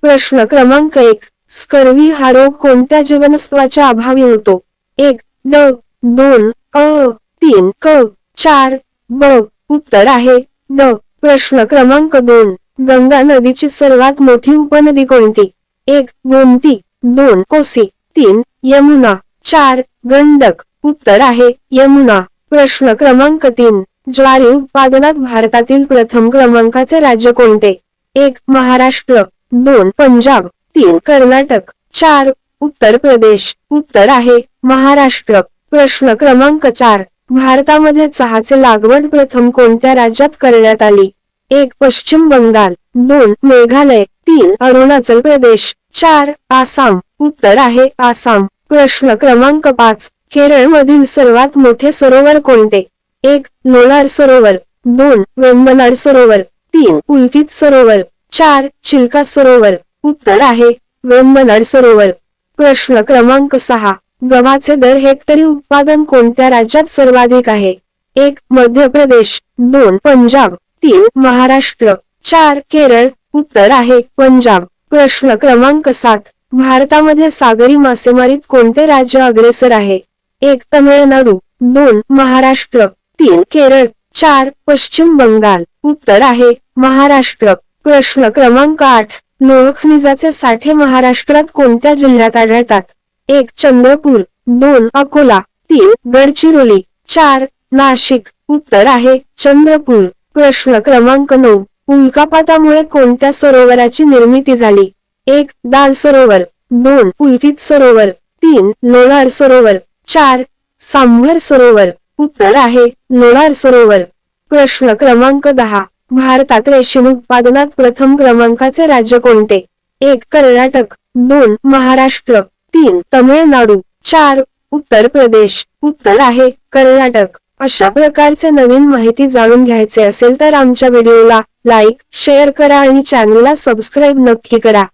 प्रश्न क्रमांक 1. स्कर्वी हा रोग कोणत्या जीवनसत्वाच्या अभावी होतो? 1. ड. 2. अ. 3. क. 4. ब. उत्तर आहे ड. प्रश्न क्रमांक 2. गंगा नदीची सर्वात मोठी उपनदी कोणती? 1. गोमती. 2. कोसी. 3. यमुना. 4. गंडक. उत्तर आहे यमुना. प्रश्न क्रमांक 3. ज्वारी उत्पादनात भारतातील प्रथम क्रमांकाचे राज्य कोणते? 1. महाराष्ट्र. 2. पंजाब. 3. कर्नाटक. 4. उत्तर प्रदेश. उत्तर आहे महाराष्ट्र. प्रश्न क्रमांक 4. भारतामध्ये चहाचे लागवड प्रथम कोणत्या राज्यात करण्यात आली? 1. पश्चिम बंगाल. 2. मेघालय. 3. अरुणाचल प्रदेश. 4. आसाम. उत्तर आहे आसाम. प्रश्न क्रमांक 5. केरळ मधील सर्वात मोठे सरोवर कोणते? 1. लोणार सरोवर. 2. वेम्बनाड सरोवर. 3. पुलकित सरोवर. 4. चिल्का सरोवर. उत्तर आहे वेम्बनाड सरोवर. प्रश्न क्रमांक 6. गव्हाचे दर हेक्टरी उत्पादन कोणत्या राज्यात सर्वाधिक आहे? 1. मध्य प्रदेश. 2. पंजाब. 3. महाराष्ट्र. 4. केरळ. उत्तर आहे पंजाब. प्रश्न क्रमांक 7. भारतामध्ये सागरी मासेमारीत कोणते राज्य अग्रेसर आहे? 1. तमिळनाडू. 2. महाराष्ट्र. 3. केरळ. 4. पश्चिम बंगाल. उत्तर आहे महाराष्ट्र. प्रश्न क्रमांक 8. लोह खनिजाचे साठे महाराष्ट्रात कोणत्या जिल्ह्यात आढळतात? 1. चंद्रपूर. 2. अकोला. 3. गडचिरोली. 4. नाशिक. उत्तर आहे चंद्रपूर. प्रश्न क्रमांक 9. उल्कापातामुळे कोणत्या सरोवराची निर्मिती झाली? 1. दाल सरोवर. 2. पुलकित सरोवर. 3. लोणार सरोवर. 4. सांभर सरोवर. उत्तर आहे लोणार सरोवर. प्रश्न क्रमांक 10. भारतात रेशीम उत्पादनात प्रथम क्रमांकाचे राज्य कोणते? 1. कर्नाटक. 2. महाराष्ट्र. 3. तमिळनाडू. 4. उत्तर प्रदेश. उत्तर आहे कर्नाटक. अशा प्रकारचे नवीन माहिती जाणून घ्यायचे असेल तर आमच्या व्हिडिओला लाईक, शेअर करा आणि चॅनलला सबस्क्राईब नक्की करा.